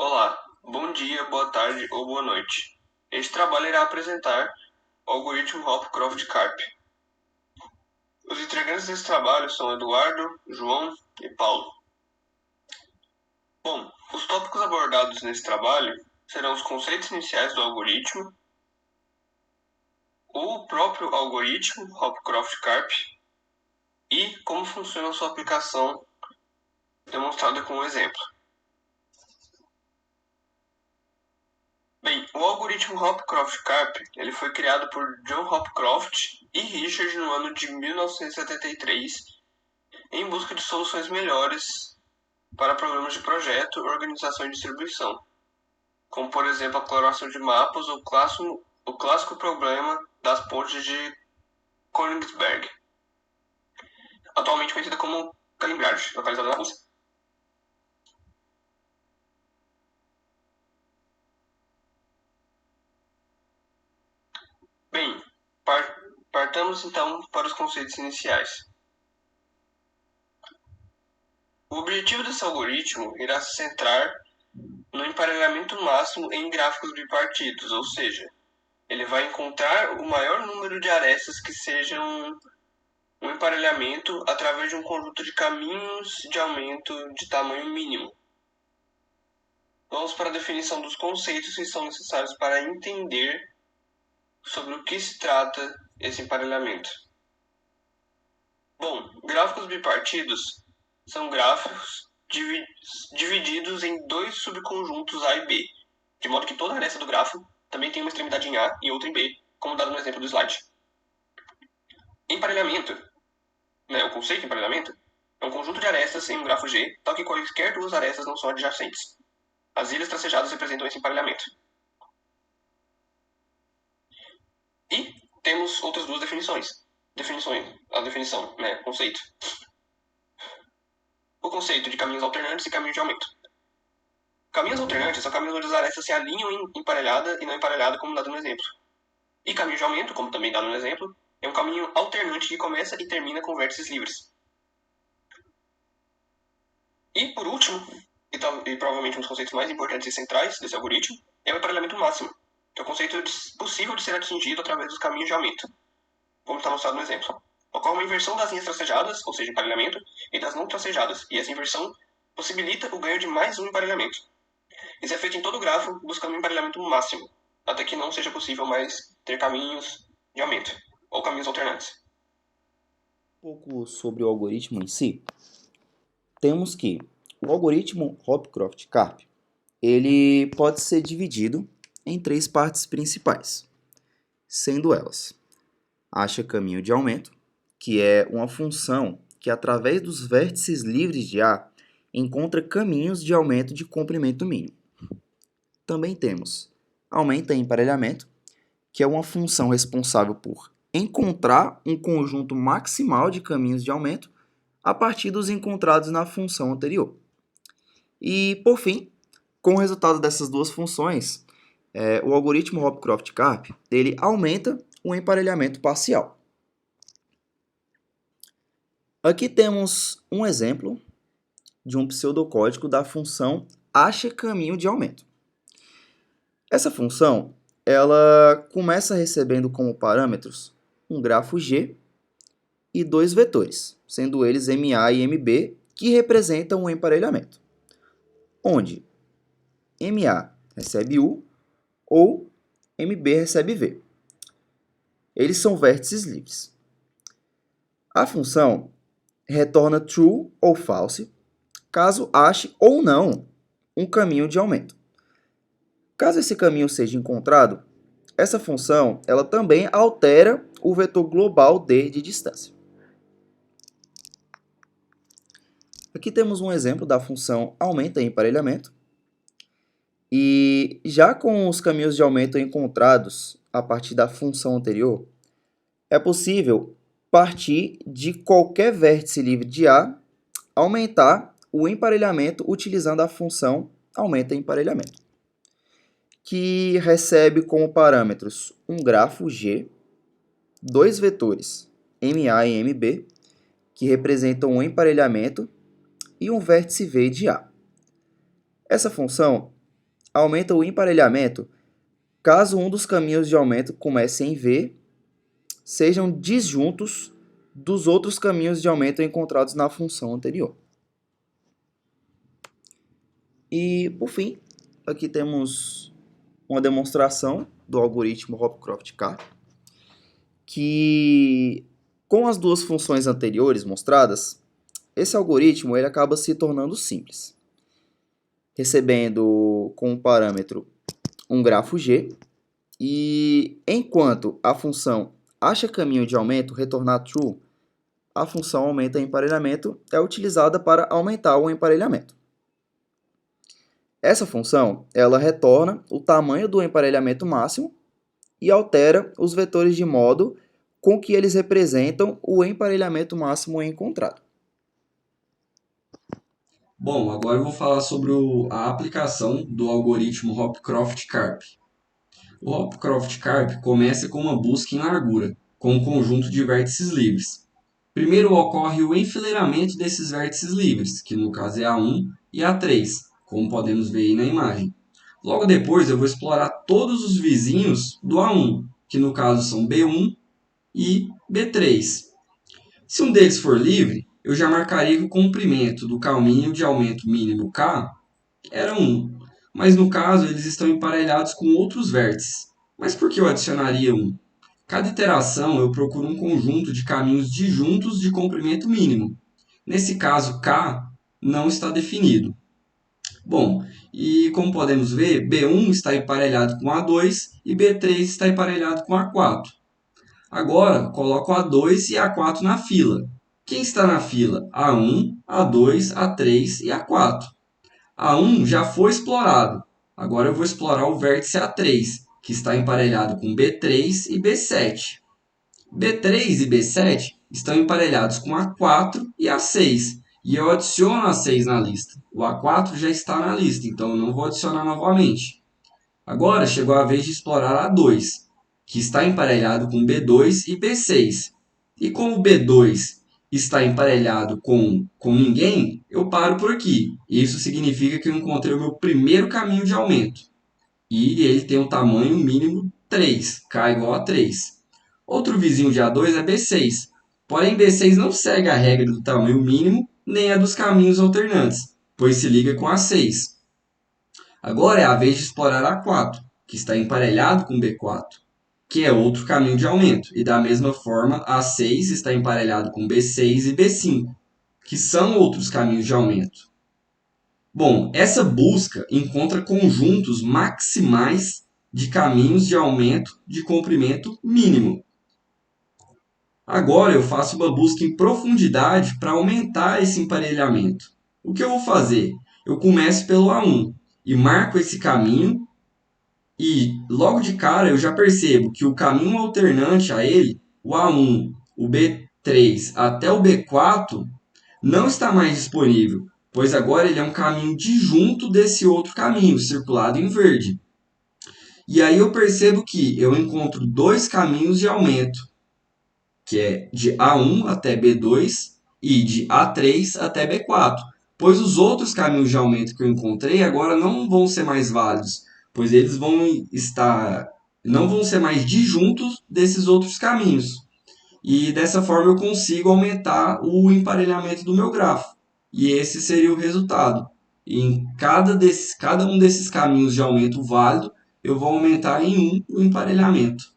Olá, bom dia, boa tarde ou boa noite. Este trabalho irá apresentar o algoritmo Hopcroft-Karp. Os integrantes desse trabalho são Eduardo, João e Paulo. Bom, os tópicos abordados nesse trabalho serão os conceitos iniciais do algoritmo, o próprio algoritmo Hopcroft-Karp e como funciona sua aplicação, demonstrada com um exemplo. Bem, o algoritmo Hopcroft-Karp ele foi criado por John Hopcroft e Richard no ano de 1973 em busca de soluções melhores para problemas de projeto, organização e distribuição, como por exemplo a coloração de mapas ou o clássico problema das pontes de Königsberg, atualmente conhecida como Kaliningrad, localizada na Rússia. Bem, partamos então para os conceitos iniciais. O objetivo desse algoritmo irá se centrar no emparelhamento máximo em gráficos bipartidos, ou seja, ele vai encontrar o maior número de arestas que sejam um emparelhamento através de um conjunto de caminhos de aumento de tamanho mínimo. Vamos para a definição dos conceitos que são necessários para entender sobre o que se trata esse emparelhamento. Bom, gráficos bipartidos são gráficos divididos em dois subconjuntos A e B, de modo que toda aresta do grafo também tem uma extremidade em A e outra em B, como dado no exemplo do slide. Emparelhamento, o conceito de emparelhamento, é um conjunto de arestas em um grafo G, tal que quaisquer duas arestas não são adjacentes. As ilhas tracejadas representam esse emparelhamento. E temos outras duas definições. Conceito. O conceito de caminhos alternantes e caminhos de aumento. Caminhos alternantes são caminhos onde as arestas se alinham em emparelhada e não emparelhada, como dado no exemplo. E caminho de aumento, como também dado no exemplo, é um caminho alternante que começa e termina com vértices livres. E, por último, e provavelmente um dos conceitos mais importantes e centrais desse algoritmo, é o emparelhamento máximo, que é o conceito possível de ser atingido através dos caminhos de aumento, como está mostrado no exemplo. Ocorre uma inversão das linhas tracejadas, ou seja, emparelhamento, e das não tracejadas, e essa inversão possibilita o ganho de mais um emparelhamento. Isso é feito em todo o grafo, buscando um emparelhamento máximo, até que não seja possível mais ter caminhos de aumento, ou caminhos alternantes. Um pouco sobre o algoritmo em si, temos que o algoritmo Hopcroft-Karp ele pode ser dividido em três partes principais, sendo elas acha caminho de aumento, que é uma função que através dos vértices livres de A encontra caminhos de aumento de comprimento mínimo. Também temos aumenta em emparelhamento, que é uma função responsável por encontrar um conjunto maximal de caminhos de aumento a partir dos encontrados na função anterior. E, por fim, com o resultado dessas duas funções, o algoritmo Hopcroft-Karp ele aumenta o emparelhamento parcial. Aqui temos um exemplo de um pseudocódigo da função acha caminho de aumento. Essa função ela começa recebendo como parâmetros um grafo G e dois vetores, sendo eles MA e MB, que representam o emparelhamento, onde MA recebe U ou MB recebe V. Eles são vértices livres. A função retorna true ou false, caso ache ou não um caminho de aumento. Caso esse caminho seja encontrado, essa função ela também altera o vetor global D de distância. Aqui temos um exemplo da função aumenta em emparelhamento. E já com os caminhos de aumento encontrados a partir da função anterior, é possível partir de qualquer vértice livre de A, aumentar o emparelhamento utilizando a função aumenta em emparelhamento, que recebe como parâmetros um grafo G, dois vetores MA e MB, que representam um emparelhamento, e um vértice V de A. Essa função aumenta o emparelhamento caso um dos caminhos de aumento comece em V sejam disjuntos dos outros caminhos de aumento encontrados na função anterior. E, por fim, aqui temos uma demonstração do algoritmo Hopcroft-Karp, que, com as duas funções anteriores mostradas, esse algoritmo ele acaba se tornando simples, recebendo como parâmetro um grafo G, e enquanto a função acha caminho de aumento retornar true, a função aumenta emparelhamento é utilizada para aumentar o emparelhamento. Essa função ela retorna o tamanho do emparelhamento máximo e altera os vetores de modo com que eles representam o emparelhamento máximo encontrado. Bom, agora eu vou falar sobre a aplicação do algoritmo Hopcroft-Karp. O Hopcroft-Karp começa com uma busca em largura, com um conjunto de vértices livres. Primeiro ocorre o enfileiramento desses vértices livres, que no caso é A1 e A3, como podemos ver aí na imagem. Logo depois eu vou explorar todos os vizinhos do A1, que no caso são B1 e B3. Se um deles for livre, eu já marcaria que o comprimento do caminho de aumento mínimo K era 1, mas no caso eles estão emparelhados com outros vértices. Mas por que eu adicionaria 1? Cada iteração eu procuro um conjunto de caminhos disjuntos de comprimento mínimo. Nesse caso, K não está definido. Bom, e como podemos ver, B1 está emparelhado com A2 e B3 está emparelhado com A4. Agora, coloco A2 e A4 na fila. Quem está na fila? A1, A2, A3 e A4. A1 já foi explorado. Agora eu vou explorar o vértice A3, que está emparelhado com B3 e B7. B3 e B7 estão emparelhados com A4 e A6. E eu adiciono A6 na lista. O A4 já está na lista, então eu não vou adicionar novamente. Agora chegou a vez de explorar A2, que está emparelhado com B2 e B6. E como o B2 está emparelhado com ninguém, eu paro por aqui. Isso significa que eu encontrei o meu primeiro caminho de aumento. E ele tem um tamanho mínimo 3, K igual a 3. Outro vizinho de A2 é B6. Porém, B6 não segue a regra do tamanho mínimo, nem a dos caminhos alternantes, pois se liga com A6. Agora é a vez de explorar A4, que está emparelhado com B4, que é outro caminho de aumento. E da mesma forma, A6 está emparelhado com B6 e B5, que são outros caminhos de aumento. Bom, essa busca encontra conjuntos maximais de caminhos de aumento de comprimento mínimo. Agora eu faço uma busca em profundidade para aumentar esse emparelhamento. O que eu vou fazer? Eu começo pelo A1 e marco esse caminho e logo de cara eu já percebo que o caminho alternante a ele, o A1, o B3 até o B4, não está mais disponível, pois agora ele é um caminho disjunto desse outro caminho, circulado em verde. E aí eu percebo que eu encontro dois caminhos de aumento, que é de A1 até B2 e de A3 até B4, pois os outros caminhos de aumento que eu encontrei agora não vão ser mais válidos, pois eles não vão ser mais disjuntos desses outros caminhos. E dessa forma eu consigo aumentar o emparelhamento do meu grafo. E esse seria o resultado. E em cada um desses caminhos de aumento válido, eu vou aumentar em 1 o emparelhamento.